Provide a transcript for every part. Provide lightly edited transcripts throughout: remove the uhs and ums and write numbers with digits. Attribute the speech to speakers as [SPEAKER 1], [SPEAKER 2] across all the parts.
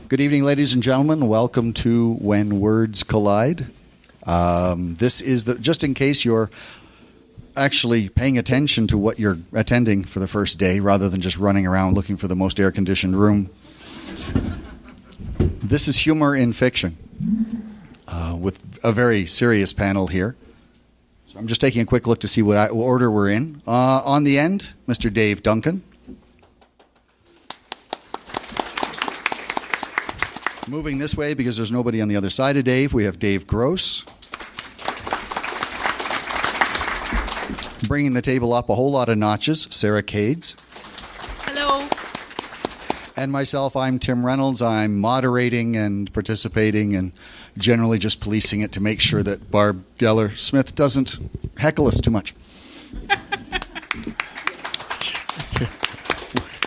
[SPEAKER 1] Good evening, ladies and gentlemen. Welcome to When Words Collide. This is just in case you're actually paying attention to what you're attending for the first day rather than just running around looking for the most air-conditioned room. This is Humour in Fiction with a very serious panel here. So I'm just taking a quick look to see what order we're in. On the end, Mr. Dave Duncan. Moving this way because there's nobody on the other side of Dave, we have Dave Gross. Bringing the table up a whole lot of notches, Sarah Kades.
[SPEAKER 2] Hello.
[SPEAKER 1] And myself, I'm Tim Reynolds. I'm moderating and participating and generally just policing it to make sure that Barb Geller-Smith doesn't heckle us too much.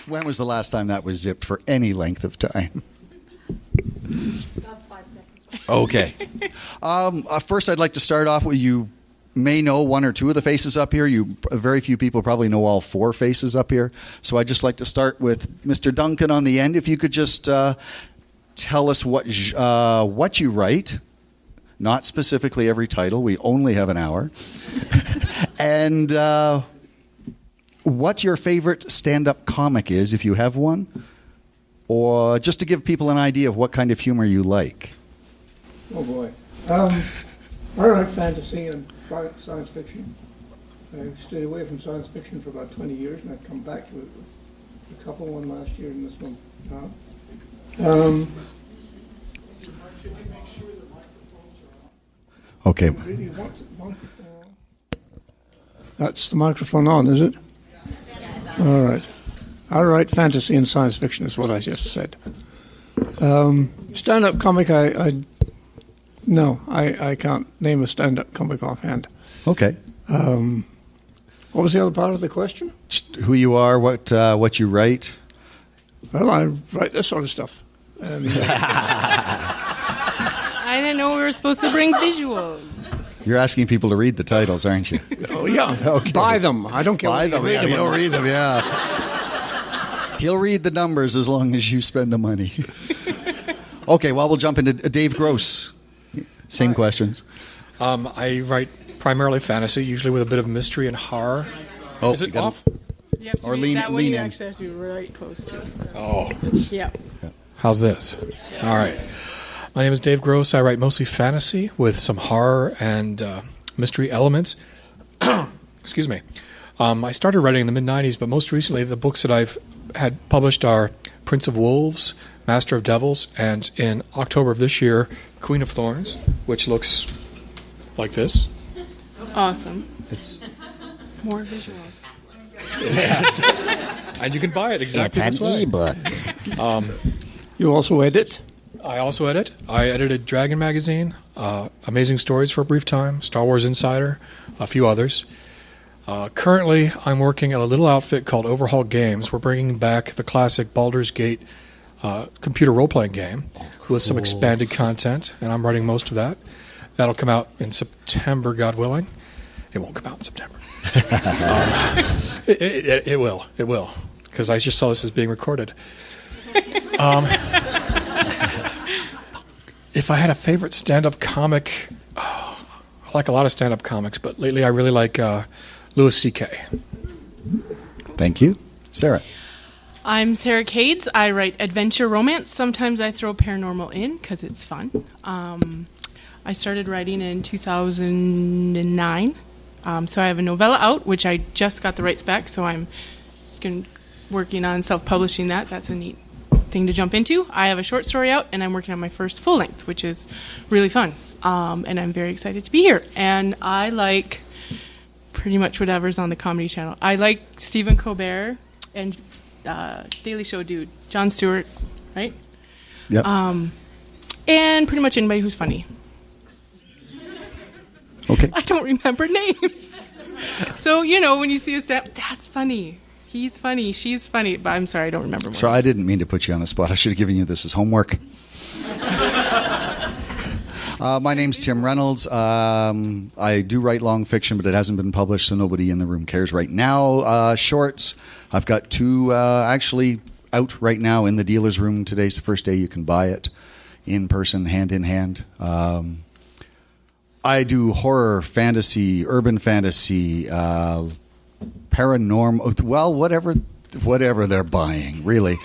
[SPEAKER 1] When was the last time that was zipped for any length of time?
[SPEAKER 2] About 5 seconds.
[SPEAKER 1] Okay. First, I'd like to start off with you may know one or two of the faces up here. Very few people probably know all four faces up here. So I'd just like to start with Mr. Duncan on the end. If you could just tell us what you write, not specifically every title. We only have an hour. And what your favorite stand-up comic is, if you have one. Or just to give people an idea of what kind of humor you like.
[SPEAKER 3] Oh boy. I write fantasy and science fiction. I stayed away from science fiction for about 20 years and I've come back to it with a couple, one last year and this one now.
[SPEAKER 1] Okay.
[SPEAKER 3] That's the microphone on, is it? All right. I write fantasy and science fiction is what I just said. Stand-up comic, I can't name a stand-up comic offhand.
[SPEAKER 1] Okay.
[SPEAKER 3] What was the other part of the question?
[SPEAKER 1] Just who you are, what you write.
[SPEAKER 3] Well, I write this sort of stuff. And,
[SPEAKER 2] I didn't know we were supposed to bring visuals.
[SPEAKER 1] You're asking people to read the titles, aren't you?
[SPEAKER 3] oh yeah,
[SPEAKER 1] Okay.
[SPEAKER 3] Buy them. I don't care.
[SPEAKER 1] Buy
[SPEAKER 3] what
[SPEAKER 1] them.
[SPEAKER 3] you read
[SPEAKER 1] Yeah,
[SPEAKER 3] them
[SPEAKER 1] you don't
[SPEAKER 3] or
[SPEAKER 1] read them, yeah. He'll read the numbers as long as you spend the money. Okay, well, we'll jump into Dave Gross. Same questions.
[SPEAKER 4] I write primarily fantasy, usually with a bit of mystery and horror.
[SPEAKER 1] Oh,
[SPEAKER 4] Is it off?
[SPEAKER 2] You have to
[SPEAKER 1] Or
[SPEAKER 2] read
[SPEAKER 1] lean-
[SPEAKER 2] that way.
[SPEAKER 1] lean
[SPEAKER 2] You
[SPEAKER 1] in.
[SPEAKER 2] actually have to be right close to us.
[SPEAKER 4] Oh,
[SPEAKER 2] Yeah.
[SPEAKER 4] how's this? All right. My name is Dave Gross. I write mostly fantasy with some horror and mystery elements. Excuse me. I started writing in the mid-'90s, but most recently the books that I've had published are Prince of Wolves, Master of Devils, and in October of this year, Queen of Thorns, which looks like this.
[SPEAKER 2] Awesome.
[SPEAKER 1] It's
[SPEAKER 2] More visuals.
[SPEAKER 4] And you can buy it exactly this way.
[SPEAKER 1] ebook.
[SPEAKER 3] You also edit?
[SPEAKER 4] I also edit. I edited Dragon Magazine, Amazing Stories for a brief time, Star Wars Insider, a few others. Currently, I'm working at a little outfit called Overhaul Games. We're bringing back the classic Baldur's Gate computer role-playing game with some expanded content, and I'm writing most of that. That'll come out in September, God willing. It won't come out in September. It will, because I just saw this as being recorded. If I had a favorite stand-up comic, I like a lot of stand-up comics, but lately I really like Louis C.K.
[SPEAKER 1] Thank you. Sarah.
[SPEAKER 2] I'm Sarah Kades. I write adventure romance. Sometimes I throw paranormal in because it's fun. I started writing in 2009. So I have a novella out, which I just got the rights back, so I'm working on self-publishing that. That's a neat thing to jump into. I have a short story out, and I'm working on my first full length, which is really fun. And I'm very excited to be here. And I like pretty much whatever's on the Comedy Channel. I like Stephen Colbert and Daily Show dude, Jon Stewart, right?
[SPEAKER 1] Yep.
[SPEAKER 2] And pretty much anybody who's funny.
[SPEAKER 1] Okay.
[SPEAKER 2] I don't remember names. So, when you see a stamp, that's funny. He's funny. She's funny. But I'm sorry, I don't remember more
[SPEAKER 1] So I
[SPEAKER 2] names.
[SPEAKER 1] didn't mean to put you on the spot. I should have given you this as homework. My name's Tim Reynolds. I do write long fiction, but it hasn't been published, so nobody in the room cares right now. Shorts. I've got two actually out right now in the dealer's room. Today's the first day you can buy it in person, hand in hand. I do horror, fantasy, urban fantasy, paranormal, well, whatever they're buying, really.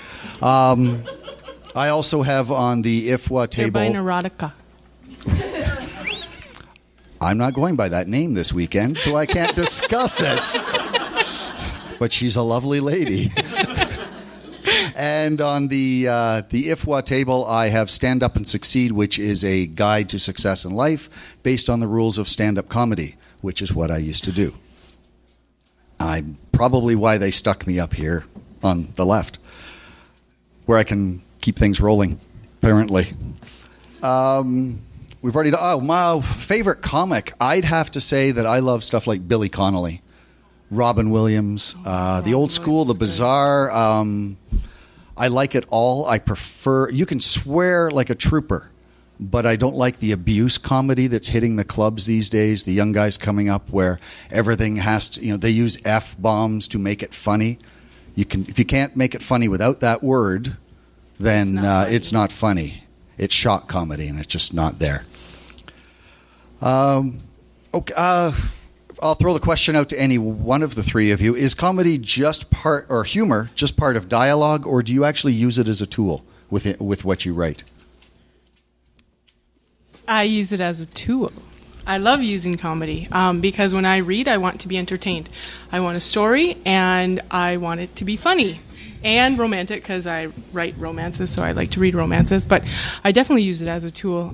[SPEAKER 1] I also have on the IFWA
[SPEAKER 2] They're
[SPEAKER 1] table.
[SPEAKER 2] buying erotica.
[SPEAKER 1] I'm not going by that name this weekend, so I can't discuss it. But she's a lovely lady. And on the IFWA table, I have Stand Up and Succeed, which is a guide to success in life based on the rules of stand-up comedy, which is what I used to do. I'm probably why they stuck me up here on the left, where I can keep things rolling, apparently. We've already done, my favorite comic. I'd have to say that I love stuff like Billy Connolly, Robin Williams, the old school, the bizarre. I like it all. I prefer, you can swear like a trooper, but I don't like the abuse comedy that's hitting the clubs these days. The young guys coming up where everything has to, they use F-bombs to make it funny. If you can't make it funny without that word, then it's not funny. It's shock comedy, and it's just not there. Okay, I'll throw the question out to any one of the three of you. Is comedy or humor just part of dialogue, or do you actually use it as a tool with what you write?
[SPEAKER 2] I use it as a tool. I love using comedy because when I read, I want to be entertained. I want a story, and I want it to be funny and romantic because I write romances, so I like to read romances. But I definitely use it as a tool.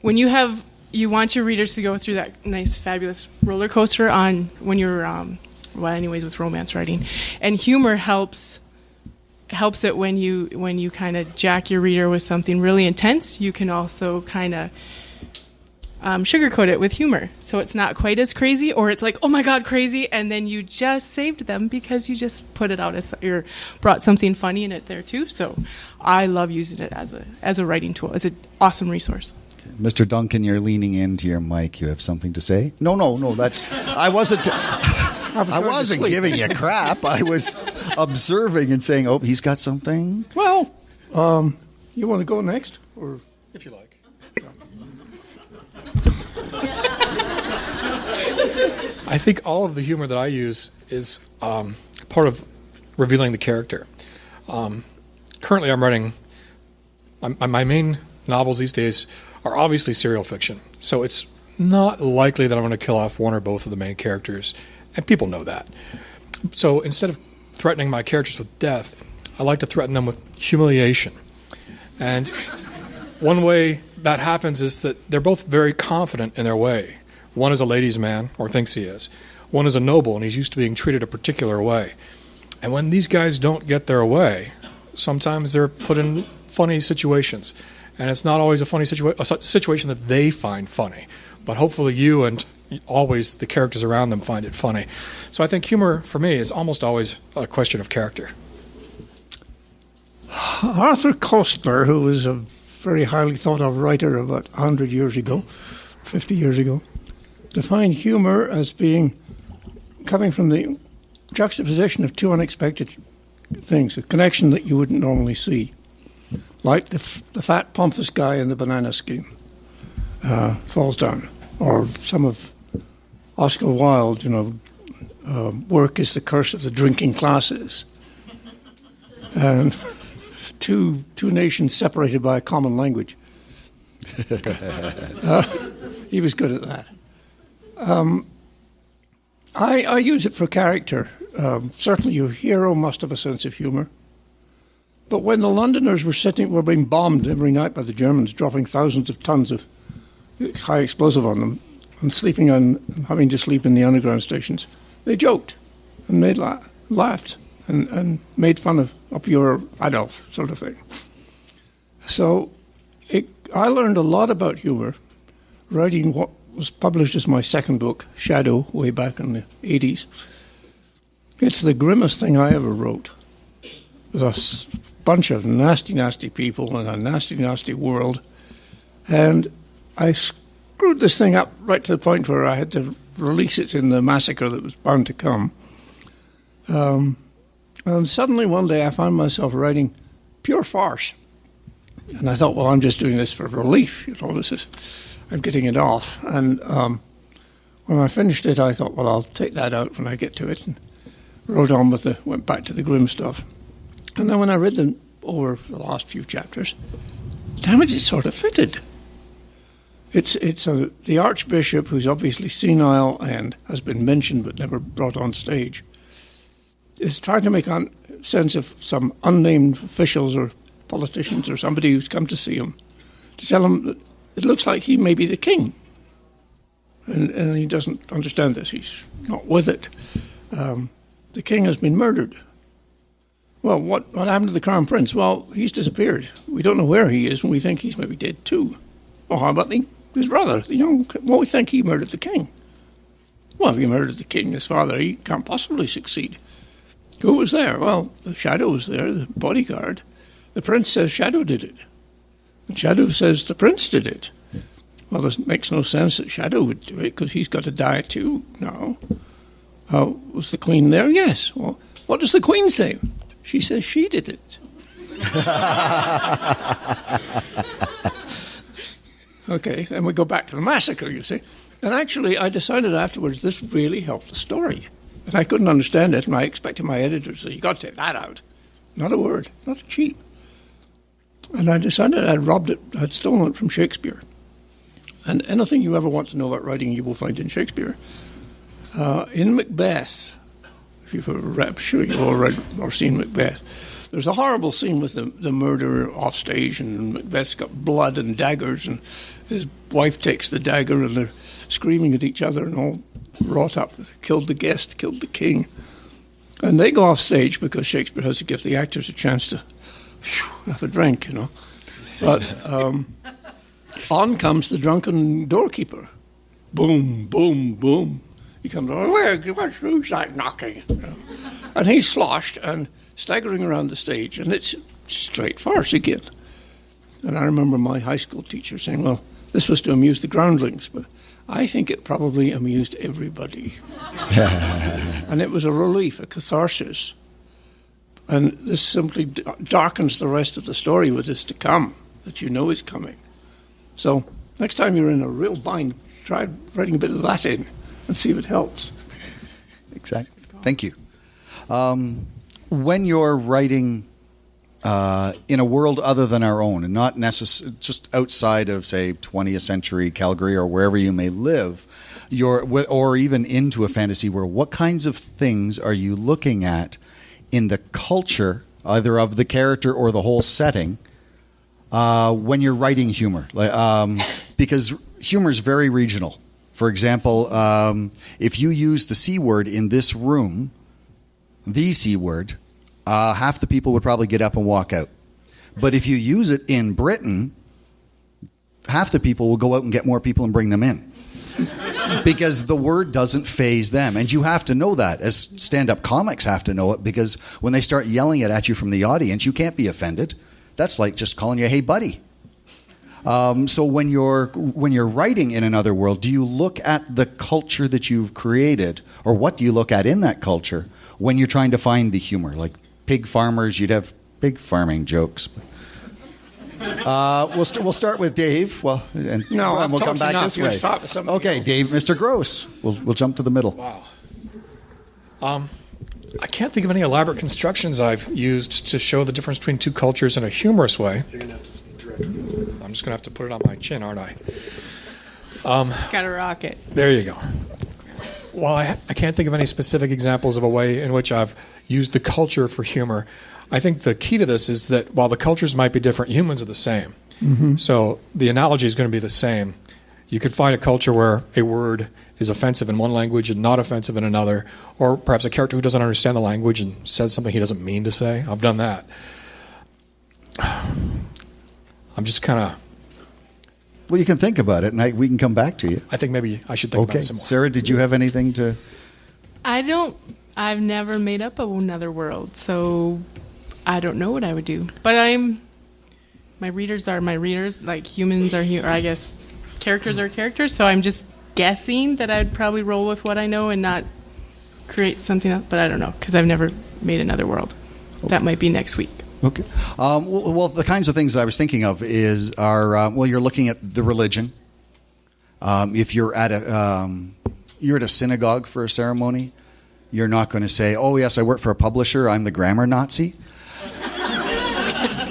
[SPEAKER 2] When you want your readers to go through that nice, fabulous roller coaster on when you're, anyways, with romance writing, and humor helps it when you kind of jack your reader with something really intense. You can also kind of sugarcoat it with humor, so it's not quite as crazy, or it's like, oh my god, crazy, and then you just saved them because you just put it out or brought something funny in it there too. So I love using it as a writing tool. It's an awesome resource.
[SPEAKER 1] Mr. Duncan, you're leaning into your mic. You have something to say? No. I wasn't giving you crap. I was observing and saying, "Oh, he's got something."
[SPEAKER 3] Well, you want to go next, or
[SPEAKER 4] If you like. I think all of the humor that I use is part of revealing the character. Currently, I'm writing. My main novels these days are obviously serial fiction, so it's not likely that I'm going to kill off one or both of the main characters, and people know that. So instead of threatening my characters with death, I like to threaten them with humiliation. And one way that happens is that they're both very confident in their way. One is a ladies' man, or thinks he is. One is a noble, and he's used to being treated a particular way. And when these guys don't get their way, sometimes they're put in funny situations. And it's not always a situation that they find funny. But hopefully you and always the characters around them find it funny. So I think humor, for me, is almost always a question of character.
[SPEAKER 3] Arthur Koestler, who was a very highly thought of writer about 100 years ago, 50 years ago, defined humor as coming from the juxtaposition of two unexpected things, a connection that you wouldn't normally see. Like the fat, pompous guy in the banana scheme falls down. Or some of Oscar Wilde, work is the curse of the drinking classes. And two nations separated by a common language. He was good at that. I use it for character. Certainly your hero must have a sense of humour. But when the Londoners were being bombed every night by the Germans, dropping thousands of tons of high explosive on them, and having to sleep in the underground stations, they joked and laughed and made fun of up your Adolf sort of thing. So I learned a lot about humour writing what was published as my second book, Shadow, way back in the 80s. It's the grimmest thing I ever wrote. There's a bunch of nasty, nasty people in a nasty, nasty world. And I screwed this thing up right to the point where I had to release it in the massacre that was bound to come. And suddenly one day I found myself writing pure farce. And I thought, well, I'm just doing this for relief. I'm getting it off. And when I finished it, I thought, well, I'll take that out when I get to it. And went back to the grim stuff. And then when I read them over the last few chapters, damn it sort of fitted. It's the Archbishop, who's obviously senile and has been mentioned but never brought on stage, is trying to make sense of some unnamed officials or politicians or somebody who's come to see him, to tell him that it looks like he may be the king. And he doesn't understand this. He's not with it. The king has been murdered. Well, what happened to the Crown Prince? Well, he's disappeared. We don't know where he is, and we think he's maybe dead too. Well, how about his brother, we think he murdered the king. Well, if he murdered the king, his father, he can't possibly succeed. Who was there? Well, the Shadow was there, the bodyguard. The prince says Shadow did it. And Shadow says the prince did it. Well, it makes no sense that Shadow would do it, because he's got to die too now. Was the Queen there? Yes. Well, what does the Queen say? She says she did it. Okay, then we go back to the massacre, you see. And actually, I decided afterwards this really helped the story. And I couldn't understand it, and I expected my editor to say, you got to take that out. Not a word, not a cheep. And I decided I'd stolen it from Shakespeare. And anything you ever want to know about writing, you will find in Shakespeare. In Macbeth, if you've ever read, I'm sure you've all read or seen Macbeth, there's a horrible scene with the murderer off stage, and Macbeth's got blood and daggers, and his wife takes the dagger, and they're screaming at each other and all wrought up. Killed the guest, killed the king. And they go off stage because Shakespeare has to give the actors a chance to have a drink, But on comes the drunken doorkeeper. Boom, boom, boom. He comes over, who's that knocking? And he's sloshed and staggering around the stage, and it's straight farce again. And I remember my high school teacher saying, well, this was to amuse the groundlings, but I think it probably amused everybody. And it was a relief, a catharsis. And this simply darkens the rest of the story with this to come, that you know is coming. So next time you're in a real bind, try writing a bit of that in and see if it helps.
[SPEAKER 1] Exactly. Thank you. When you're writing in a world other than our own, and not just outside of, say, 20th century Calgary or wherever you may live, or even into a fantasy world, what kinds of things are you looking at in the culture, either of the character or the whole setting, when you're writing humor? Because humor is very regional. For example, if you use the C word in this room, the C word, half the people would probably get up and walk out. But if you use it in Britain, half the people will go out and get more people and bring them in. Because the word doesn't faze them. And you have to know that, as stand-up comics have to know it, because when they start yelling it at you from the audience, you can't be offended. That's like just calling you, hey, buddy. So when you're writing in another world, do you look at the culture that you've created, or what do you look at in that culture when you're trying to find the humor? Like pig farmers, you'd have pig farming jokes. We'll start with Dave. Well, and we'll come back this way. Okay, Dave, Mr. Gross. We'll jump to the middle.
[SPEAKER 4] Wow. I can't think of any elaborate constructions I've used to show the difference between two cultures in a humorous way. You're going to have to speak directly. I'm just going to have to put it on my chin, aren't I?
[SPEAKER 2] It's got a rocket.
[SPEAKER 4] There you go. Well, I can't think of any specific examples of a way in which I've used the culture for humor. I think the key to this is that while the cultures might be different, humans are the same. Mm-hmm. So the analogy is going to be the same. You could find a culture where a word is offensive in one language and not offensive in another, or perhaps a character who doesn't understand the language and says something he doesn't mean to say. I've done that. I'm just kind of...
[SPEAKER 1] Well, you can think about it, and we can come back to you.
[SPEAKER 4] I think maybe I should think about it some more.
[SPEAKER 1] Sarah, did you have anything to...
[SPEAKER 2] I've never made up another world, so I don't know what I would do. But my readers are my readers, like humans are or I guess characters are characters, so I'm just guessing that I'd probably roll with what I know and not create something else, but I don't know, because I've never made another world. That might be next week.
[SPEAKER 1] Okay. Well, the kinds of things that I was thinking of are you're looking at the religion. If you're at a synagogue for a ceremony, you're not going to say, "Oh yes, I work for a publisher. I'm the grammar Nazi."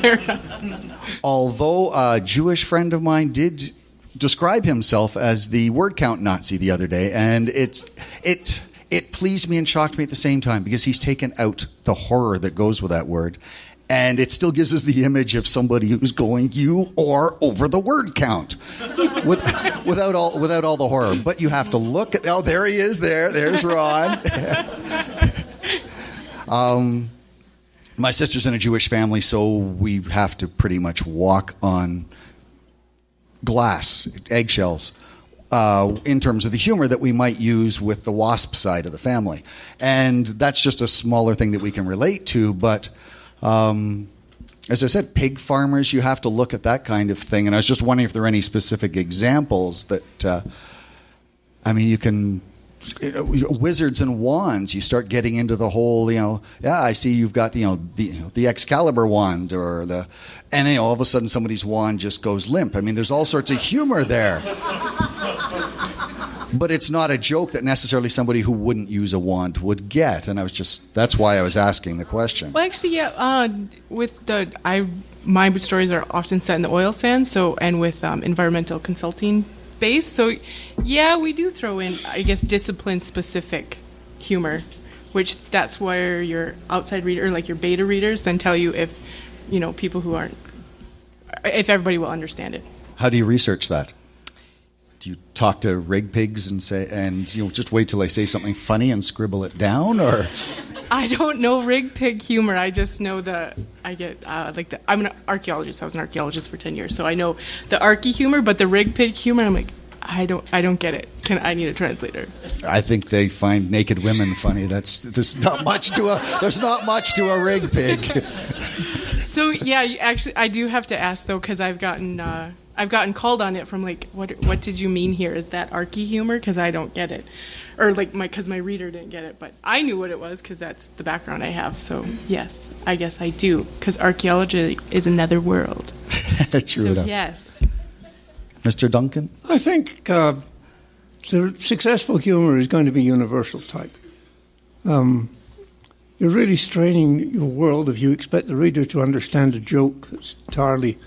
[SPEAKER 2] Fair enough.
[SPEAKER 1] Although a Jewish friend of mine did describe himself as the word count Nazi the other day, and it pleased me and shocked me at the same time, because he's taken out the horror that goes with that word, and it still gives us the image of somebody who's going, "You are over the word count," without all the horror. But you have to look at, oh, there he is. There's Ron. My sister's in a Jewish family, so we have to pretty much walk on glass, eggshells, in terms of the humor that we might use with the WASP side of the family. And that's just a smaller thing that we can relate to. But as I said, pig farmers, you have to look at that kind of thing. And I was just wondering if there are any specific examples that, you can... wizards and wands, you start getting into the whole, I see you've got the Excalibur wand, and then all of a sudden somebody's wand just goes limp. There's all sorts of humor there. But it's not a joke that necessarily somebody who wouldn't use a wand would get. And that's why I was asking the question.
[SPEAKER 2] Well, actually, yeah, my stories are often set in the oil sands, and with environmental consulting base. So, yeah, we do throw in, I guess, discipline-specific humor, which that's where your outside reader, like your beta readers, then tell you if, people who aren't, if everybody will understand it.
[SPEAKER 1] How do you research that? Do you talk to rig pigs and just wait till they say something funny and scribble it down, or?
[SPEAKER 2] I don't know rig pig humor. I just know I'm an archaeologist. I was an archaeologist for 10 years, so I know the archae humor, but the rig pig humor, I'm like, I don't get it. I need a translator.
[SPEAKER 1] I think they find naked women funny. There's not much to a rig pig.
[SPEAKER 2] So yeah, actually, I do have to ask though, because I've gotten called on it from like, what did you mean here? Is that archae humor? Because I don't get it. Or because my reader didn't get it, but I knew what it was because that's the background I have. So yes, I guess I do, because archaeology is another world.
[SPEAKER 1] True enough.
[SPEAKER 2] Yes.
[SPEAKER 1] Mr. Duncan?
[SPEAKER 3] I think the successful humor is going to be universal type. You're really straining your world if you expect the reader to understand a joke that's entirely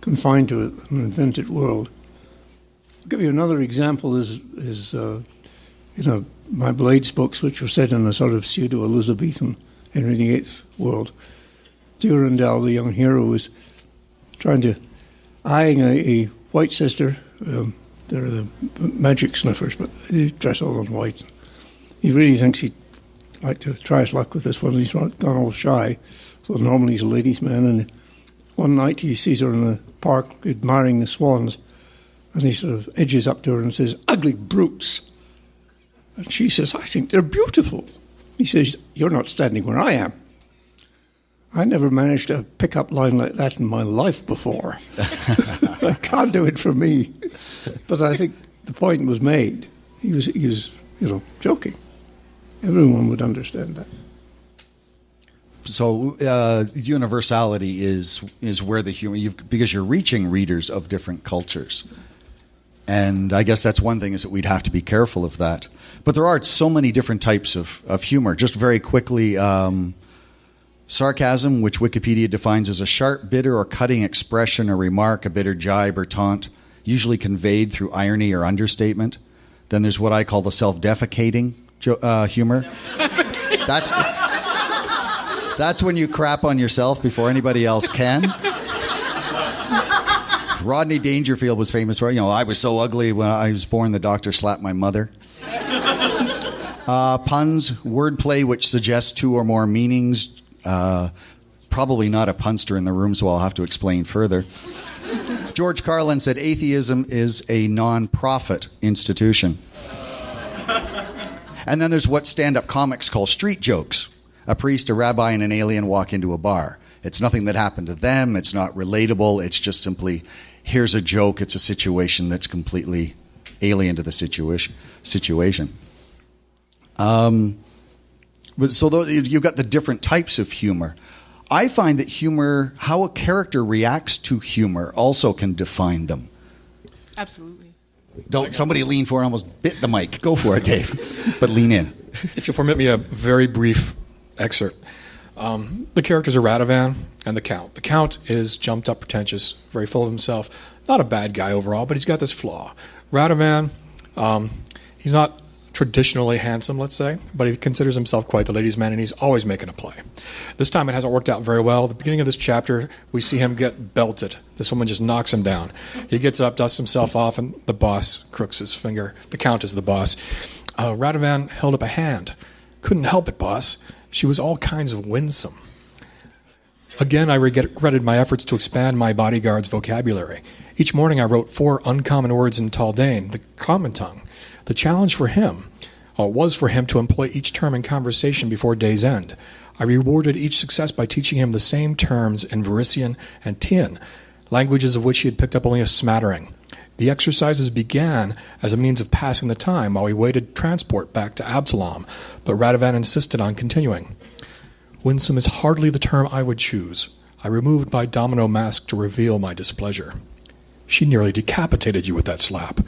[SPEAKER 3] confined to an invented world. I'll give you another example is my Blades books, which were set in a sort of pseudo-Elizabethan Henry VIII world. Durandal, the young hero, is eyeing a white sister. They're the magic sniffers, but they dress all in white. He really thinks he'd like to try his luck with this one. He's gone all shy, so normally he's a ladies' man. And one night he sees her in the park admiring the swans, and he sort of edges up to her and says, "Ugly brutes." And she says, "I think they're beautiful." He says, "You're not standing where I am." I never managed a pick-up line like that in my life before. I can't do it for me. But I think the point was made. He was joking. Everyone would understand that.
[SPEAKER 1] So universality is where the humor, because you're reaching readers of different cultures. And I guess that's one thing, is that we'd have to be careful of that. But there are so many different types of humor. Just very quickly, sarcasm, which Wikipedia defines as a sharp, bitter, or cutting expression or remark, a bitter jibe or taunt, usually conveyed through irony or understatement. Then there's what I call the self-defecating humor. That's when you crap on yourself before anybody else can. Rodney Dangerfield was famous for, I was so ugly when I was born, the doctor slapped my mother. Puns, wordplay which suggests two or more meanings. Probably not a punster in the room, so I'll have to explain further. George Carlin said atheism is a non-profit institution. And then there's what stand-up comics call street jokes. A priest, a rabbi, and an alien walk into a bar. It's nothing that happened to them. It's not relatable. It's just simply, here's a joke. It's a situation that's completely alien to the situation. So you've got the different types of humor. I find that humor, how a character reacts to humor, also can define them.
[SPEAKER 2] Absolutely.
[SPEAKER 1] Don't somebody lean forward, almost bit the mic. Go for it, Dave. But lean in.
[SPEAKER 4] If you'll permit me a very brief excerpt. The characters are Radovan and the Count. The Count is jumped up, pretentious, very full of himself. Not a bad guy overall, but he's got this flaw. Radovan, he's not traditionally handsome, let's say, but he considers himself quite the ladies' man, and he's always making a play. This time it hasn't worked out very well. At the beginning of this chapter, we see him get belted. This woman just knocks him down. He gets up, dusts himself off, and the boss crooks his finger. The Count is the boss. Radovan held up a hand. Couldn't help it, boss. She was all kinds of winsome. Again, I regretted my efforts to expand my bodyguard's vocabulary. Each morning I wrote 4 uncommon words in Taldane, the common tongue. The challenge for him was for him to employ each term in conversation before day's end. I rewarded each success by teaching him the same terms in Varisian and Tian, languages of which he had picked up only a smattering. The exercises began as a means of passing the time while we waited transport back to Absalom, but Radovan insisted on continuing. Winsome is hardly the term I would choose. I removed my domino mask to reveal my displeasure. She nearly decapitated you with that slap.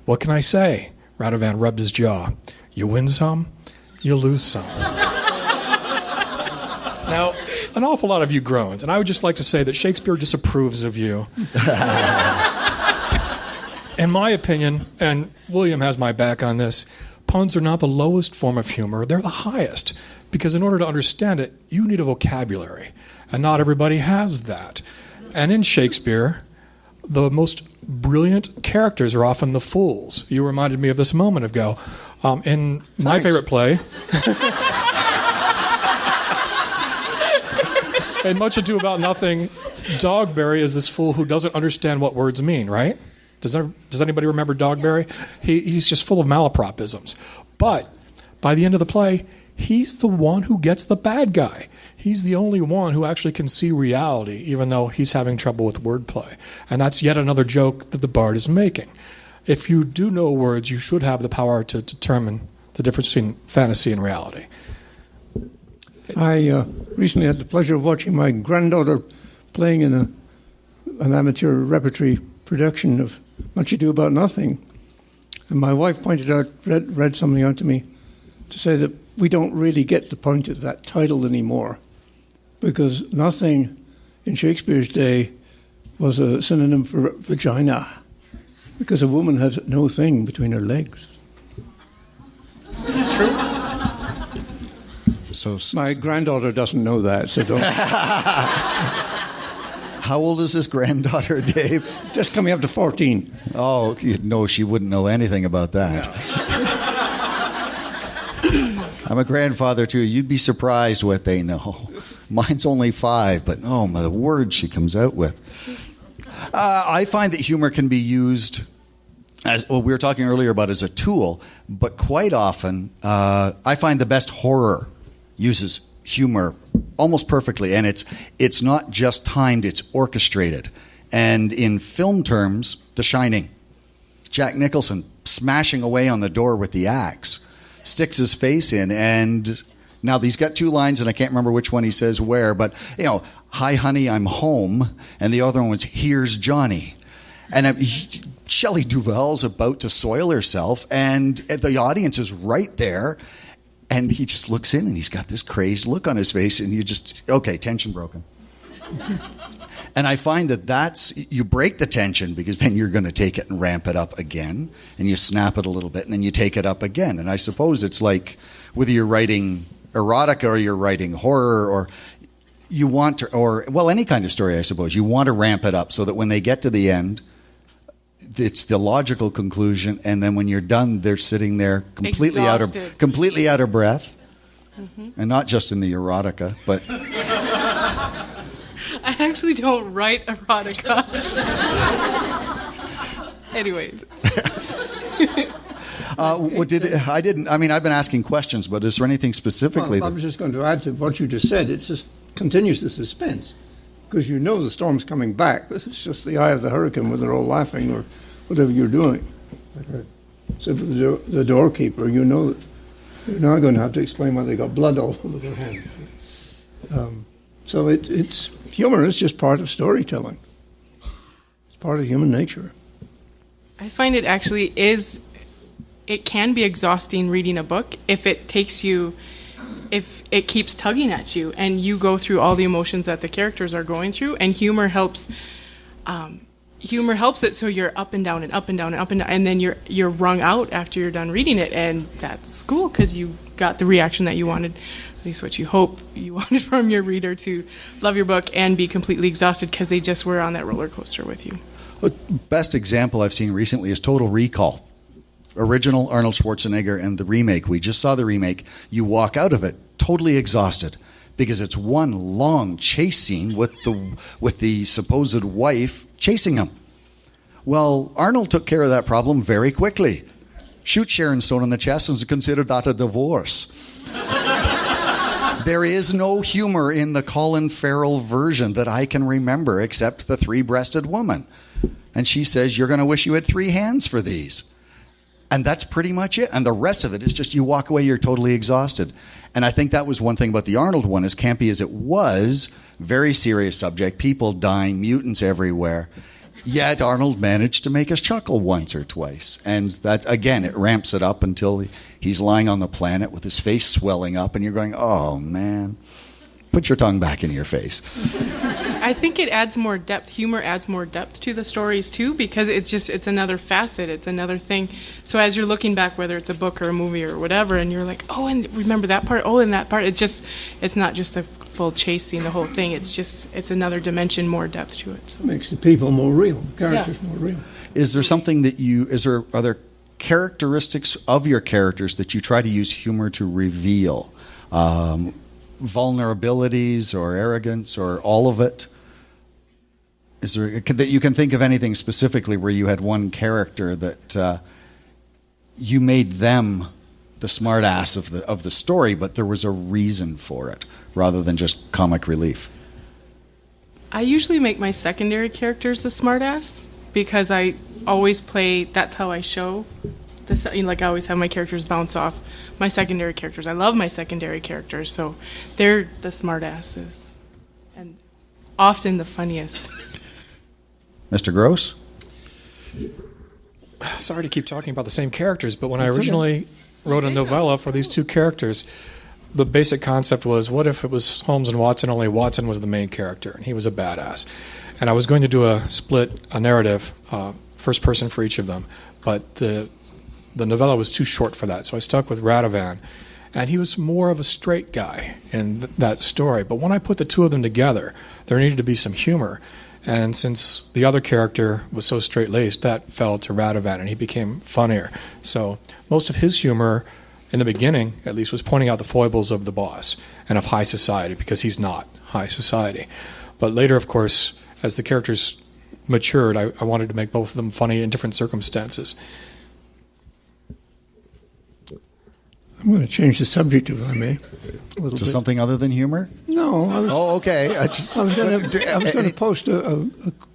[SPEAKER 4] What can I say? Radovan rubbed his jaw. You win some, you lose some. Now, an awful lot of you groaned, and I would just like to say that Shakespeare disapproves of you. In my opinion, and William has my back on this, puns are not the lowest form of humor, they're the highest. Because in order to understand it, you need a vocabulary. And not everybody has that. And in Shakespeare, the most brilliant characters are often the fools. You reminded me of this a moment ago. In my favorite play, in Much Ado About Nothing, Dogberry is this fool who doesn't understand what words mean, right? Does anybody remember Dogberry? He's just full of malapropisms. But by the end of the play, he's the one who gets the bad guy. He's the only one who actually can see reality, even though he's having trouble with wordplay. And that's yet another joke that the bard is making. If you do know words, you should have the power to determine the difference between fantasy and reality.
[SPEAKER 3] I recently had the pleasure of watching my granddaughter playing in an amateur repertory production of Much Ado About Nothing. And my wife pointed out, read something out to me, to say that we don't really get the point of that title anymore, because nothing in Shakespeare's day was a synonym for vagina, because a woman has no thing between her legs.
[SPEAKER 4] It's true.
[SPEAKER 1] So
[SPEAKER 3] My granddaughter doesn't know that, so don't.
[SPEAKER 1] how old is this granddaughter, Dave?
[SPEAKER 3] Just coming up to 14.
[SPEAKER 1] Oh, no, she wouldn't know anything about that. I'm a grandfather, too. You'd be surprised what they know. Mine's only 5, but oh, my, the words she comes out with. I find that humor can be used, as well, we were talking earlier about as a tool, but quite often I find the best horror uses humor almost perfectly, and it's not just timed, it's orchestrated. And in film terms, The Shining. Jack Nicholson smashing away on the door with the axe, sticks his face in, and now he's got 2 lines, and I can't remember which one he says where, but, you know, hi, honey, I'm home, and the other one was, here's Johnny. And Shelley Duvall's about to soil herself, and the audience is right there, and he just looks in, and he's got this crazed look on his face, and you just, okay, tension broken. And I find that you break the tension, because then you're going to take it and ramp it up again, and you snap it a little bit, and then you take it up again. And I suppose it's like whether you're writing erotica or you're writing horror, or you want to, or, well, any kind of story, I suppose. You want to ramp it up so that when they get to the end, it's the logical conclusion, and then when you're done, they're sitting there completely out of breath, and not just in the erotica, but...
[SPEAKER 2] I actually don't write erotica. Anyways. I've been asking questions, but is there anything specifically?
[SPEAKER 3] Well, I was just going to add to what you just said. It just continues the suspense, because you know the storm's coming back. This is just the eye of the hurricane, where they're all laughing or whatever you're doing. So the doorkeeper, you know You're now going to have to explain why they got blood all over their hands. So it's humor is just part of storytelling. It's part of human nature.
[SPEAKER 2] I find it actually is. It can be exhausting reading a book if it keeps tugging at you and you go through all the emotions that the characters are going through, and humor helps. Humor helps it so you're up and down and up and down and up and down, and then you're wrung out after you're done reading it, and that's cool because you got the reaction that you wanted, at least what you hope you wanted from your reader to love your book and be completely exhausted because they just were on that roller coaster with you.
[SPEAKER 1] The best example I've seen recently is Total Recall. Original Arnold Schwarzenegger and the remake. We just saw the remake. You walk out of it totally exhausted because it's one long chase scene with the supposed wife chasing him. Well, Arnold took care of that problem very quickly. Shoot Sharon Stone in the chest and consider that a divorce. There is no humor in the Colin Farrell version that I can remember except the three-breasted woman. And she says, "You're going to wish you had 3 hands for these." And that's pretty much it. And the rest of it is just you walk away, you're totally exhausted. And I think that was one thing about the Arnold one, as campy as it was, very serious subject, people dying, mutants everywhere. Yet Arnold managed to make us chuckle once or twice. And that, again, it ramps it up until he's lying on the planet with his face swelling up, and you're going, oh, man. Put your tongue back in your face.
[SPEAKER 2] I think it adds more depth. Humor adds more depth to the stories too, because it's another facet. It's another thing. So as you're looking back, whether it's a book or a movie or whatever, and you're like, oh, and remember that part. Oh, and that part. It's not just a full chase scene, the whole thing. It's another dimension, more depth to it. So.
[SPEAKER 3] It makes the people more real, the characters more real.
[SPEAKER 1] Is there something that are there characteristics of your characters that you try to use humor to reveal? Vulnerabilities or arrogance or all of it? Is there that you can think of anything specifically where you had one character that you made them the smart ass of the story, but there was a reason for it rather than just comic relief?
[SPEAKER 2] I usually make my secondary characters the smart ass because I always play. That's how I show. Like I always have my characters bounce off my secondary characters. I love my secondary characters, so they're the smart asses and often the funniest.
[SPEAKER 1] Mr. Gross?
[SPEAKER 4] Sorry to keep talking about the same characters, but when I originally wrote a novella for these 2 characters, the basic concept was, what if it was Holmes and Watson, only Watson was the main character, and he was a badass. And I was going to do a narrative, first person for each of them, but the novella was too short for that, so I stuck with Radovan. And he was more of a straight guy in that story. But when I put the 2 of them together, there needed to be some humor. And since the other character was so straight-laced, that fell to Radovan, and he became funnier. So most of his humor, in the beginning, at least, was pointing out the foibles of the boss and of high society, because he's not high society. But later, of course, as the characters matured, I wanted to make both of them funny in different circumstances.
[SPEAKER 3] I'm going to change the subject, if I may, a little
[SPEAKER 1] To
[SPEAKER 3] bit.
[SPEAKER 1] something other than humor?
[SPEAKER 3] No, I was.
[SPEAKER 1] Oh, okay. I
[SPEAKER 3] was going to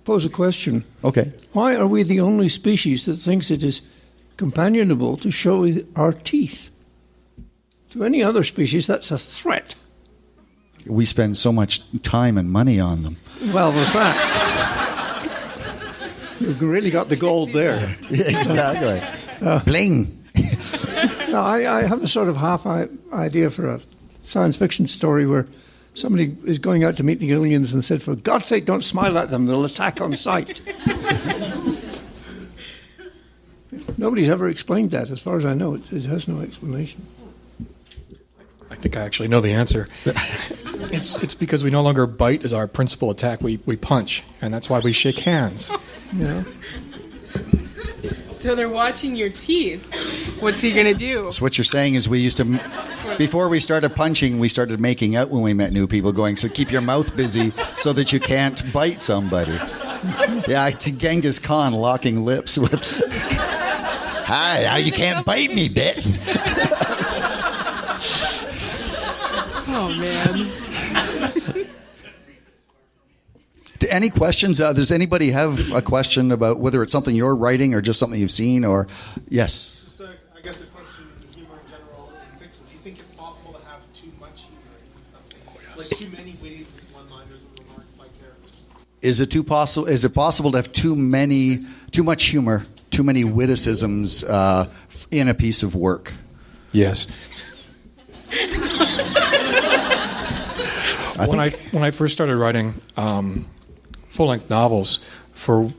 [SPEAKER 3] pose a question.
[SPEAKER 1] Okay.
[SPEAKER 3] Why are we the only species that thinks it is companionable to show our teeth? To any other species, that's a threat.
[SPEAKER 1] We spend so much time and money on them.
[SPEAKER 3] Well, there's that. You've really got the gold there.
[SPEAKER 1] Exactly. Bling.
[SPEAKER 3] No, I have a sort of half idea for a science fiction story where somebody is going out to meet the aliens and said, for God's sake, don't smile at them, they'll attack on sight. Nobody's ever explained that. As far as I know, it has no explanation.
[SPEAKER 4] I think I actually know the answer. It's because we no longer bite as our principal attack. We punch, and that's why we shake hands.
[SPEAKER 3] Yeah.
[SPEAKER 2] So they're watching your teeth. What's he going to do?
[SPEAKER 1] So what you're saying is we used to, before we started punching, we started making out when we met new people, going, so keep your mouth busy so that you can't bite somebody. Yeah, I see Genghis Khan locking lips with, hi, now you can't bite me, bitch.
[SPEAKER 2] Oh, man.
[SPEAKER 1] Any questions? Does anybody have a question about whether it's something you're writing or just something you've seen? Or yes.
[SPEAKER 5] Just, I guess, a question of humor in general in fiction.
[SPEAKER 1] Is it Is it possible to have too much humor, too many witticisms in a piece of work?
[SPEAKER 4] Yes. When I first started writing full-length novels for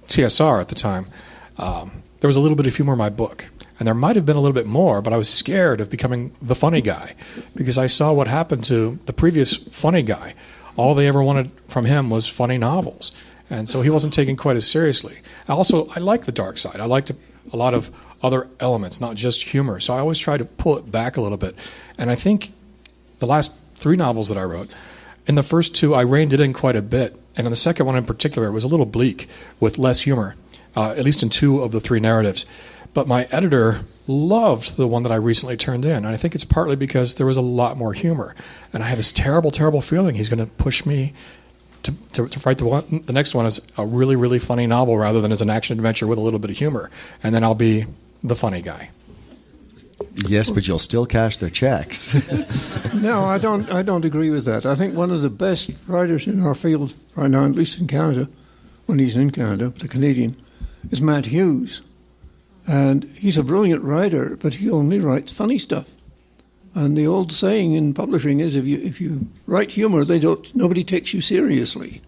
[SPEAKER 4] TSR at the time, there was a little bit of humor in my book. And there might have been a little bit more, but I was scared of becoming the funny guy because I saw what happened to the previous funny guy. All they ever wanted from him was funny novels. And so he wasn't taken quite as seriously. I like the dark side. I liked a lot of other elements, not just humor. So I always try to pull it back a little bit. And I think the last 3 novels that I wrote, in the first 2, I reined it in quite a bit. And in the second one in particular, it was a little bleak with less humor, at least in 2 of the 3 narratives. But my editor loved the one that I recently turned in. And I think it's partly because there was a lot more humor. And I have this terrible, terrible feeling he's going to push me to write the next one as a really, really funny novel rather than as an action adventure with a little bit of humor. And then I'll be the funny guy.
[SPEAKER 1] Yes, but you'll still cash their checks.
[SPEAKER 3] No, I don't agree with that. I think one of the best writers in our field right now, at least in Canada, when he's in Canada, the Canadian, is Matt Hughes. And he's a brilliant writer, but he only writes funny stuff. And the old saying in publishing is, if you write humor, nobody takes you seriously.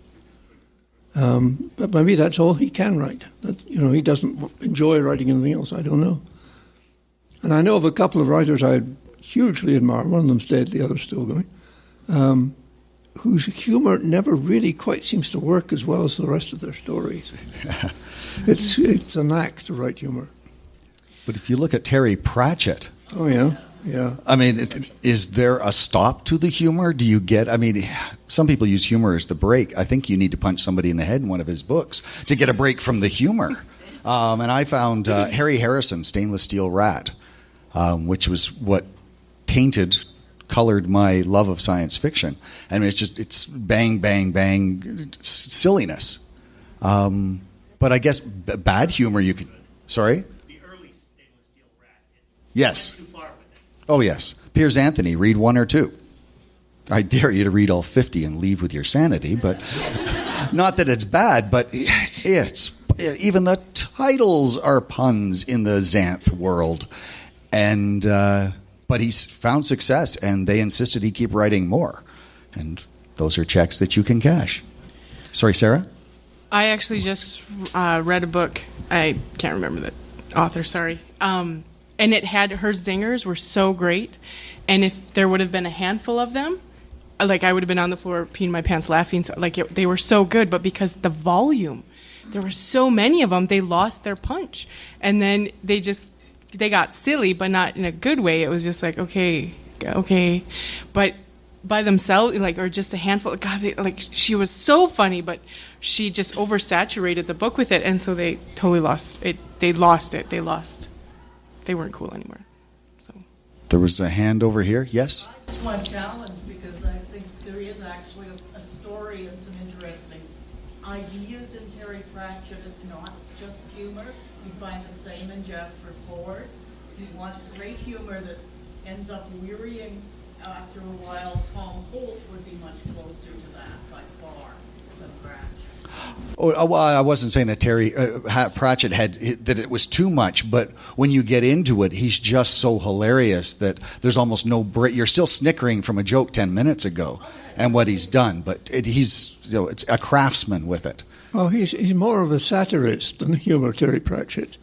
[SPEAKER 3] But maybe that's all he can write. He doesn't enjoy writing anything else. I don't know. And I know of a couple of writers I hugely admire. One of them's dead, the other's still going. Whose humor never really quite seems to work as well as the rest of their stories. It's an act to write humor.
[SPEAKER 1] But if you look at Terry Pratchett...
[SPEAKER 3] Oh, yeah. Yeah.
[SPEAKER 1] I mean, is there a stop to the humor? Some people use humor as the break. I think you need to punch somebody in the head in one of his books to get a break from the humor. And I found Harry Harrison's Stainless Steel Rat, which was what colored my love of science fiction. And it's bang, bang, bang silliness. But I guess bad humor you could... Sorry?
[SPEAKER 5] The early Stainless Steel Rat.
[SPEAKER 1] Yes.
[SPEAKER 5] Went too far with it.
[SPEAKER 1] Oh, yes. Piers Anthony, read 1 or 2. I dare you to read all 50 and leave with your sanity, but not that it's bad, but it's... Even the titles are puns in the Xanth world. And but he's found success, and they insisted he keep writing more. And those are checks that you can cash. Sorry, Sarah?
[SPEAKER 2] I actually just read a book. I can't remember the author, sorry. And it had, her zingers were so great. And if there would have been a handful of them, I would have been on the floor peeing my pants laughing. So, they were so good, but because the volume, there were so many of them, they lost their punch. And then they got silly, but not in a good way. It was just okay. But by themselves, or just a handful, God, she was so funny, but she just oversaturated the book with it, and so they totally lost it. They weren't cool anymore. So
[SPEAKER 1] there was a hand over here. Yes?
[SPEAKER 6] I just want to challenge, because I think there is actually a story and some interesting ideas in Terry Pratchett. It's not just humor. You find the same in Jasper Fforde. He wants great humor that ends up wearying after a while. Tom Holt would be much closer to that by far than Pratchett.
[SPEAKER 1] Oh, I wasn't saying that Terry Pratchett that it was too much, but when you get into it, he's just so hilarious that there's almost no break. You're still snickering from a joke 10 minutes ago and what he's done, but he's it's a craftsman with it.
[SPEAKER 3] Well, he's more of a satirist than a humor, Terry Pratchett.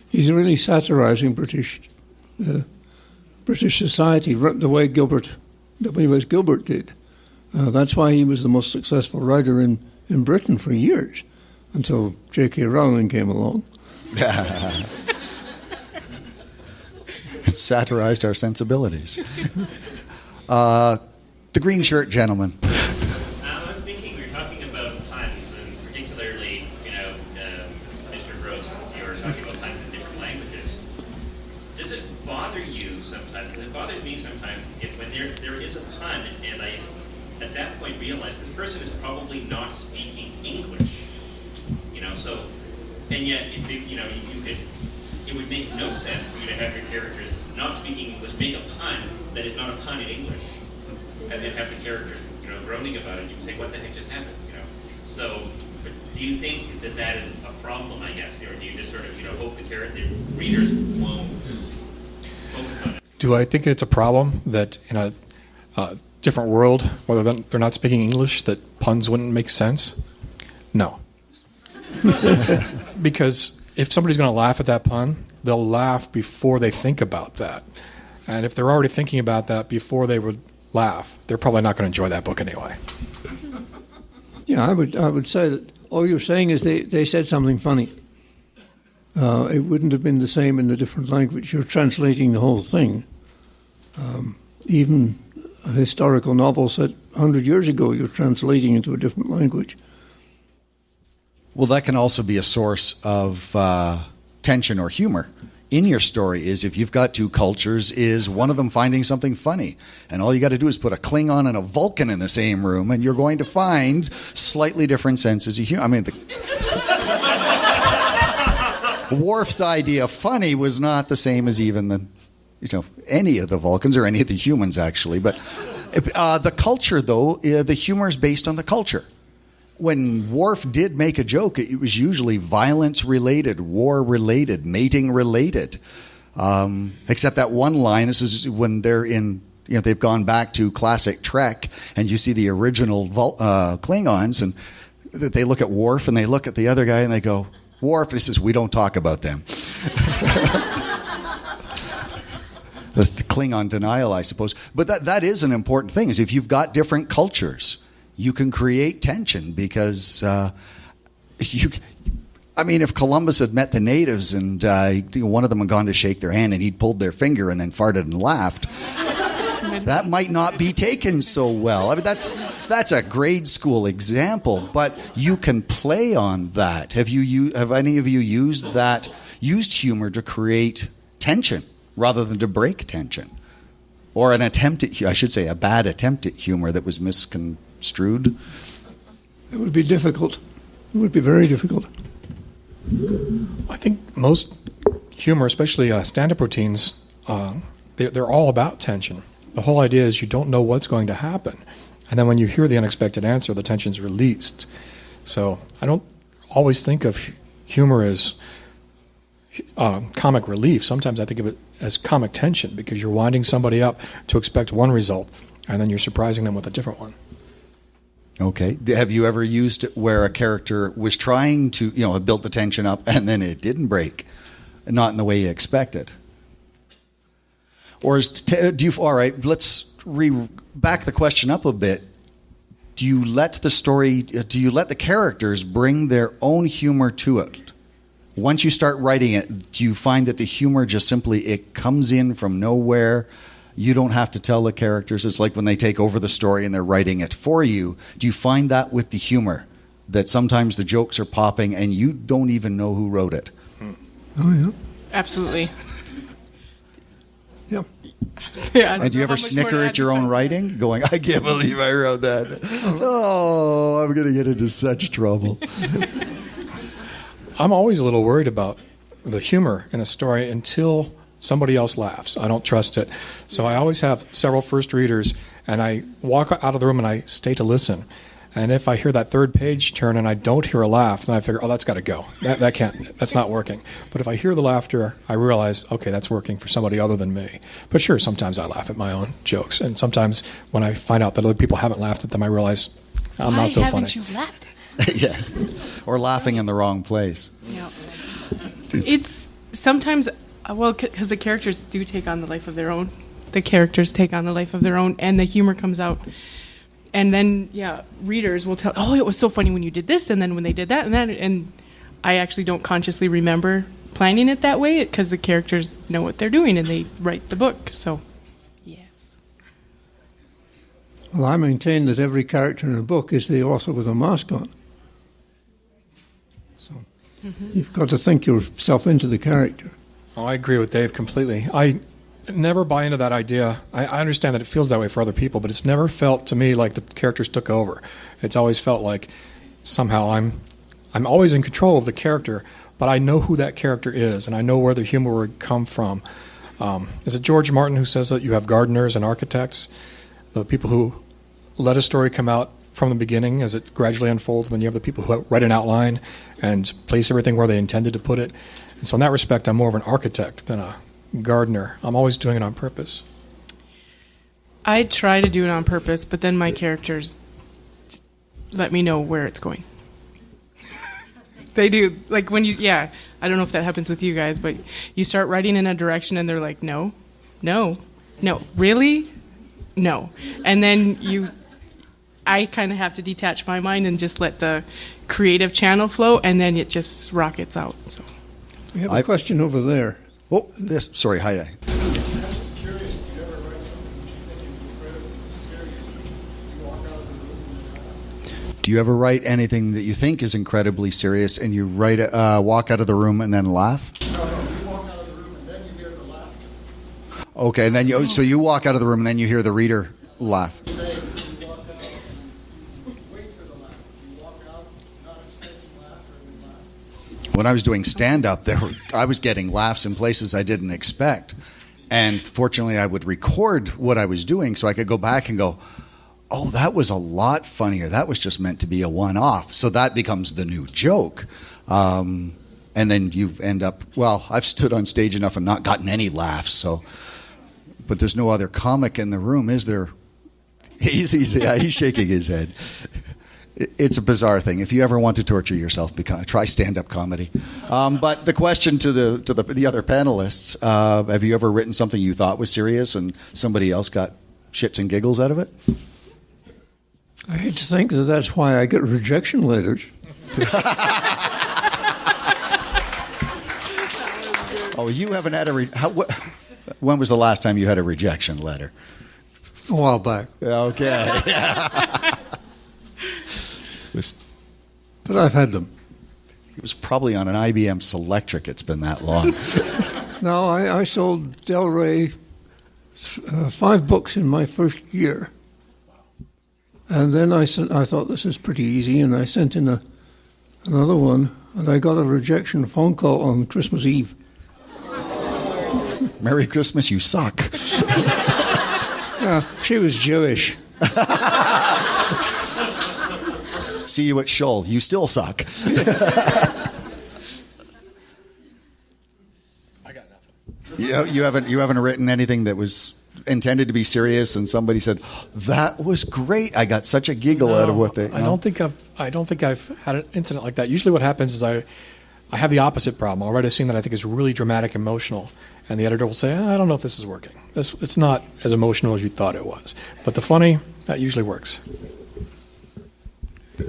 [SPEAKER 3] He's really satirizing British society the way W.S. Gilbert did. That's why he was the most successful writer in Britain for years, until J.K. Rowling came along.
[SPEAKER 1] It satirized our sensibilities. The green shirt gentleman.
[SPEAKER 5] I was thinking we were talking about puns, and particularly, Mr. Gross, you were talking about puns in different languages. Does it bother you sometimes? Because it bothers me sometimes when there is a pun, and I, at that point, realize this person is probably not speaking English. So, and yet, if it would make no sense for you to have your characters not speaking English make a pun that is not a pun in English, and then have the characters, groaning about it. You say, "What the heck just happened?" So, Do you think that that is a problem, I guess, or do you just sort of, hope the readers won't focus on it?
[SPEAKER 4] Do I think it's a problem that in a different world, whether they're not speaking English, that puns wouldn't make sense? No. Because if somebody's going to laugh at that pun, they'll laugh before they think about that. And if they're already thinking about that before they would laugh, they're probably not going to enjoy that book anyway.
[SPEAKER 3] Yeah, I would say that all you're saying is they said something funny. It wouldn't have been the same in a different language. You're translating the whole thing. Even a historical novel set 100 years ago, you're translating into a different language.
[SPEAKER 1] Well, that can also be a source of tension or humor in your story. Is if you've got two cultures, is one of them finding something funny, and all you got to do is put a Klingon and a Vulcan in the same room, and you're going to find slightly different senses of humor. I mean, Worf's idea of funny was not the same as even any of the Vulcans or any of the humans, actually. But the culture, though, the humor is based on the culture. When Worf did make a joke, it was usually violence-related, war-related, mating-related. Except that one line, this is when they're in, they've gone back to classic Trek, and you see the original Klingons, and they look at Worf, and they look at the other guy, and they go, Worf, and he says, we don't talk about them. The Klingon denial, I suppose. But that is an important thing, is if you've got different cultures, you can create tension because if Columbus had met the natives and one of them had gone to shake their hand and he'd pulled their finger and then farted and laughed, that might not be taken so well. I mean, that's a grade school example, but you can play on that. Have any of you used humor to create tension rather than to break tension? Or a bad attempt at humor that was misconstrued?
[SPEAKER 3] It would be difficult. It would be very difficult.
[SPEAKER 4] I think most humor, especially stand-up routines, they're all about tension. The whole idea is you don't know what's going to happen. And then when you hear the unexpected answer, the tension's released. So I don't always think of humor as comic relief. Sometimes I think of it as comic tension because you're winding somebody up to expect one result, and then you're surprising them with a different one.
[SPEAKER 1] Okay. Have you ever used it where a character was trying to, build the tension up and then it didn't break, not in the way you expected? Or all right, let's back the question up a bit. Do you let the characters bring their own humor to it? Once you start writing it, do you find that the humor just simply, it comes in from nowhere? You don't have to tell the characters. It's like when they take over the story and they're writing it for you. Do you find that with the humor, that sometimes the jokes are popping and you don't even know who wrote it?
[SPEAKER 3] Oh, yeah.
[SPEAKER 2] Absolutely.
[SPEAKER 3] Yeah.
[SPEAKER 1] And do you ever snicker at your own writing, going, I can't believe I wrote that. Oh, I'm going to get into such trouble.
[SPEAKER 4] I'm always a little worried about the humor in a story until somebody else laughs. I don't trust it. So I always have several first readers, and I walk out of the room and I stay to listen. And if I hear that third page turn and I don't hear a laugh, then I figure, that's got to go. That's not working. But if I hear the laughter, I realize, okay, that's working for somebody other than me. But sure, sometimes I laugh at my own jokes. And sometimes when I find out that other people haven't laughed at them, I realize I'm not so funny.
[SPEAKER 2] Why haven't you laughed?
[SPEAKER 1] Yes. Or laughing in the wrong place.
[SPEAKER 2] Yeah. It's sometimes, because the characters do take on the life of their own. The characters take on the life of their own, and the humor comes out. And then, readers will tell, it was so funny when you did this, and then when they did that, and I actually don't consciously remember planning it that way, because the characters know what they're doing, and they write the book, so, yes.
[SPEAKER 3] Well, I maintain that every character in a book is the author with a mask on. So you've got to think yourself into the character.
[SPEAKER 4] Oh, I agree with Dave completely. I never buy into that idea. I understand that it feels that way for other people, but it's never felt to me like the characters took over. It's always felt like somehow I'm always in control of the character, but I know who that character is, and I know where the humor would come from. Is it George Martin who says that you have gardeners and architects, the people who let a story come out from the beginning as it gradually unfolds, and then you have the people who write an outline and place everything where they intended to put it. And so in that respect, I'm more of an architect than a gardener. I'm always doing it on purpose.
[SPEAKER 2] I try to do it on purpose, but then my characters let me know where it's going. They do. Like when you, I don't know if that happens with you guys, but you start writing in a direction and they're like, no, really? No. And then I kind of have to detach my mind and just let the creative channel flow, and then it just rockets out. So
[SPEAKER 3] We have a question over there.
[SPEAKER 1] Oh, sorry, hi.
[SPEAKER 7] I'm just curious, do you ever write something that you think is incredibly serious? Do you walk out of the room and laugh?
[SPEAKER 1] Do you ever write anything that you think is incredibly serious and you walk out of the room and then laugh?
[SPEAKER 7] No, you walk out of the room and then you hear the laughter.
[SPEAKER 1] Okay, and then so you walk out of the room and then you hear the reader laugh.
[SPEAKER 7] Say, you walk out and you wait for the laughter. You walk out not expecting laughter and then laugh.
[SPEAKER 1] When I was doing stand-up, I was getting laughs in places I didn't expect. And fortunately, I would record what I was doing so I could go back and go, oh, that was a lot funnier. That was just meant to be a one-off. So that becomes the new joke. And then you end up, well, I've stood on stage enough and not gotten any laughs. But there's no other comic in the room, is there? He's shaking his head. It's a bizarre thing. If you ever want to torture yourself, try stand-up comedy. But the question to the other panelists, have you ever written something you thought was serious and somebody else got shits and giggles out of it?
[SPEAKER 3] I hate to think that that's why I get rejection letters.
[SPEAKER 1] Oh, you haven't had when was the last time you had a rejection letter?
[SPEAKER 3] A while back.
[SPEAKER 1] Okay.
[SPEAKER 3] But I've had them.
[SPEAKER 1] It was probably on an IBM Selectric. It's been that long.
[SPEAKER 3] No, I sold Del Rey 5 books in my first year. And then I thought this is pretty easy, and I sent in another one, and I got a rejection phone call on Christmas Eve.
[SPEAKER 1] Merry Christmas, you suck.
[SPEAKER 3] She was Jewish.
[SPEAKER 1] See you at Shull. You still suck.
[SPEAKER 4] I got nothing.
[SPEAKER 1] You haven't written anything that was intended to be serious, and somebody said that was great. I got such a giggle out of what they.
[SPEAKER 4] I don't think I've had an incident like that. Usually, what happens is I have the opposite problem. I'll write a scene that I think is really dramatic, emotional, and the editor will say, I don't know if this is working. It's not as emotional as you thought it was. But the funny, that usually works.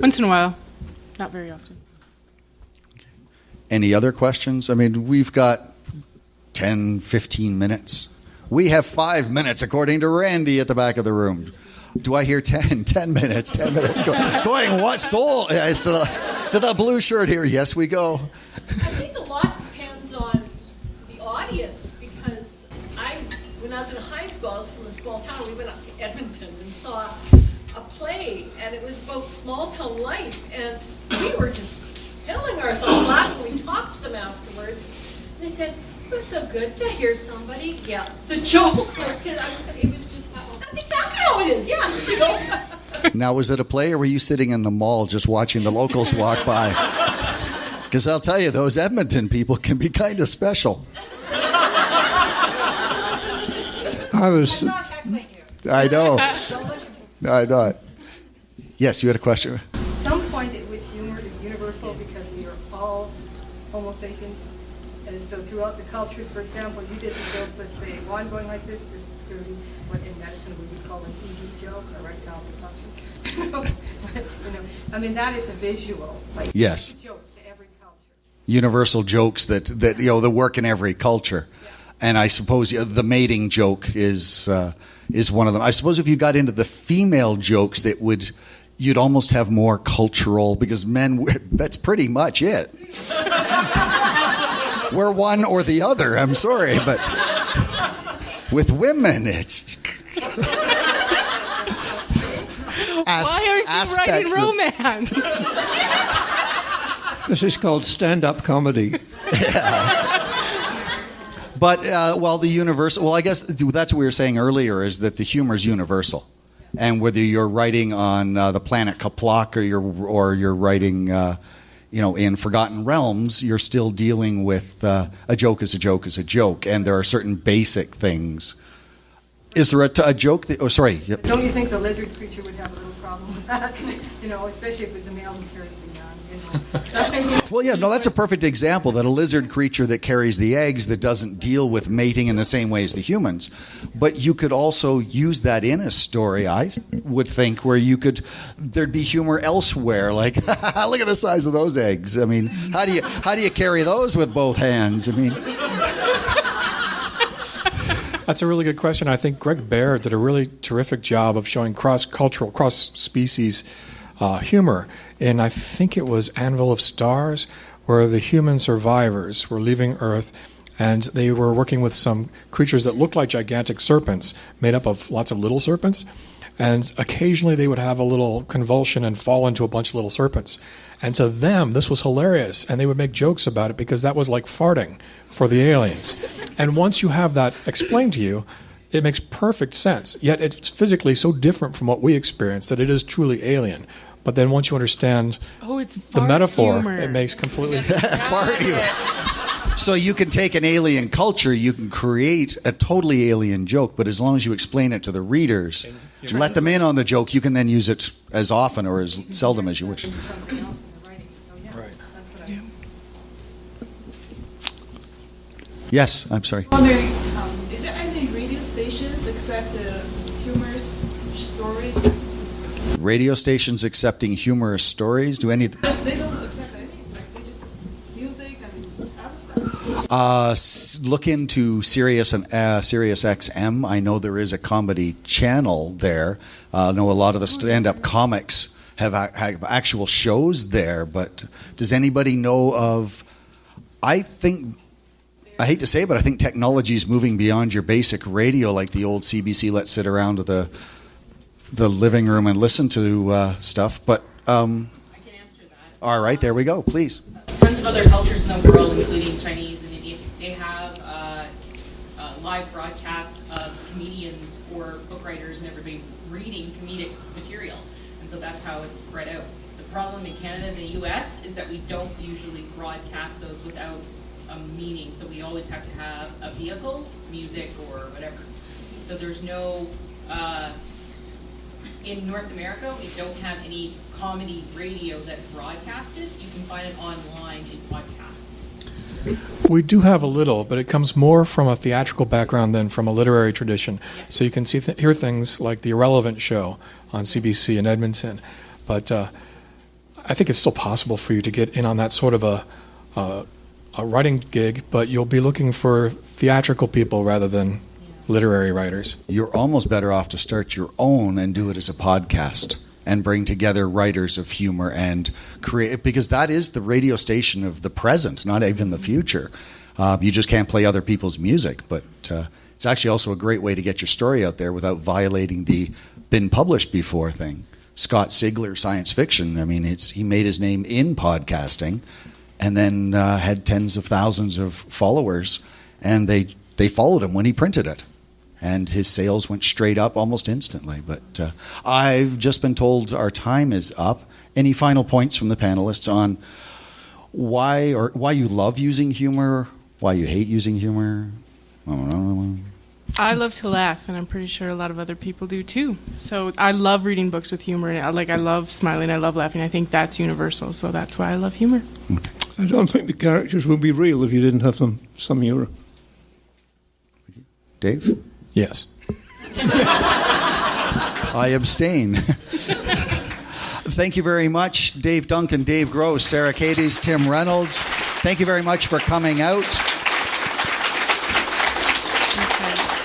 [SPEAKER 2] once in a while, not very often.
[SPEAKER 1] Any other questions? I mean, we've got 10, 15 minutes. We have 5 minutes, according to Randy at the back of the room. Do I hear 10? 10 minutes. 10 minutes. Going what soul? It's to the blue shirt here. Yes, we go.
[SPEAKER 8] I think a lot depends on the audience, because when I was in high school, I was from a small town. We went up to Edmonton and saw a play, and it was about small town life, and we were just killing ourselves laughing. We talked to them afterwards, and they said, it was so good to hear somebody get the joke. It was just, that's exactly how it is, yeah. You know?
[SPEAKER 1] Now, was it a play, or were you sitting in the mall just watching the locals walk by? Because I'll tell you, those Edmonton people can be kind of special.
[SPEAKER 3] I was.
[SPEAKER 8] I'm not heckling you.
[SPEAKER 1] I know.
[SPEAKER 8] Don't look at me.
[SPEAKER 1] No, I know it. Yes, you had a question.
[SPEAKER 9] Some point at which humor is universal because we are all Homo sapiens. And so throughout the cultures, for example, you did the joke with the wand going like this. This is clearly what in medicine we would call an ED joke, a rectal dysfunction. I mean, that is a visual. Like,
[SPEAKER 1] Yes.
[SPEAKER 9] it's a joke to every culture.
[SPEAKER 1] Universal jokes that that work in every culture. And I suppose the mating joke is one of them. I suppose if you got into the female jokes, you'd almost have more cultural, because men, that's pretty much it. We're one or the other. I'm sorry, but with women, it's
[SPEAKER 2] Why aren't you writing romance?
[SPEAKER 3] This is called stand-up comedy.
[SPEAKER 1] But, the universal... Well, I guess that's what we were saying earlier, is that the humor is universal. And whether you're writing on the planet Kaplok or you're writing, in Forgotten Realms, you're still dealing with a joke is a joke is a joke, and there are certain basic things. Is there a joke that... Oh, sorry. Yep.
[SPEAKER 9] Don't you think the lizard creature would have a little problem with that? Especially if it was a male who carried the young.
[SPEAKER 1] Well, yeah, no, that's a perfect example, that a lizard creature that carries the eggs that doesn't deal with mating in the same way as the humans. But you could also use that in a story, I would think, where there'd be humor elsewhere, like, look at the size of those eggs. I mean, how do you carry those with both hands? I mean...
[SPEAKER 4] That's a really good question. I think Greg Baird did a really terrific job of showing cross-cultural, cross-species humor. And I think it was Anvil of Stars, where the human survivors were leaving Earth, and they were working with some creatures that looked like gigantic serpents, made up of lots of little serpents. And occasionally they would have a little convulsion and fall into a bunch of little serpents. And to them, this was hilarious, and they would make jokes about it because that was like farting for the aliens. And once you have that explained to you, it makes perfect sense. Yet it's physically so different from what we experience that it is truly alien. But then once you understand the metaphor,
[SPEAKER 2] humor.
[SPEAKER 4] It makes completely...
[SPEAKER 1] Fart humor. So you can take an alien culture, you can create a totally alien joke, but as long as you explain it to the readers, let them in on the joke, you can then use it as often or as seldom as you wish.
[SPEAKER 9] Something else in the writing. So, yeah,
[SPEAKER 4] Right.
[SPEAKER 9] that's what I
[SPEAKER 1] Yes, I'm sorry.
[SPEAKER 10] Wondering, is there any radio stations accept humorous stories?
[SPEAKER 1] Radio stations accepting humorous stories? Do any...
[SPEAKER 10] Yes, they don't accept anything. Like they just music and advertising.
[SPEAKER 1] Look into Sirius XM. I know there is a comedy channel there. I know a lot of the stand-up comics have actual shows there. But does anybody know of... I hate to say it, but I think technology is moving beyond your basic radio, like the old CBC Let's Sit Around the living room and listen to stuff. But
[SPEAKER 11] I can answer that.
[SPEAKER 1] All right, there we go. Please.
[SPEAKER 11] Tons of other cultures in the world, including Chinese and Indian, they have live broadcasts of comedians or book writers and everybody reading comedic material. And so that's how it's spread out. The problem in Canada and the U.S. is that we don't usually broadcast those without a meaning. So we always have to have a vehicle, music, or whatever. So there's no... in North America, we don't have any comedy radio that's broadcasted. You can find it online in podcasts.
[SPEAKER 4] We do have a little, but it comes more from a theatrical background than from a literary tradition.
[SPEAKER 11] Yeah.
[SPEAKER 4] So you can hear things like The Irrelevant Show on CBC in Edmonton. But I think it's still possible for you to get in on that sort of a writing gig, but you'll be looking for theatrical people rather than literary writers.
[SPEAKER 1] You're almost better off to start your own and do it as a podcast and bring together writers of humor and create, because that is the radio station of the present, not even the future. You just can't play other people's music, but it's actually also a great way to get your story out there without violating the been published before thing. Scott Sigler, science fiction, I mean, he made his name in podcasting and then had tens of thousands of followers, and they followed him when he printed it. And his sales went straight up almost instantly. But I've just been told our time is up. Any final points from the panelists on why you love using humor, why you hate using humor?
[SPEAKER 2] I love to laugh, and I'm pretty sure a lot of other people do too. So I love reading books with humor. And I love smiling. I love laughing. I think that's universal. So that's why I love humor.
[SPEAKER 1] Okay.
[SPEAKER 3] I don't think the characters would be real if you didn't have some humor.
[SPEAKER 1] Dave?
[SPEAKER 4] Yes.
[SPEAKER 1] I abstain. Thank you very much, Dave Duncan, Dave Gross, Sarah Kades, Tim Reynolds. Thank you very much for coming out.
[SPEAKER 2] Okay.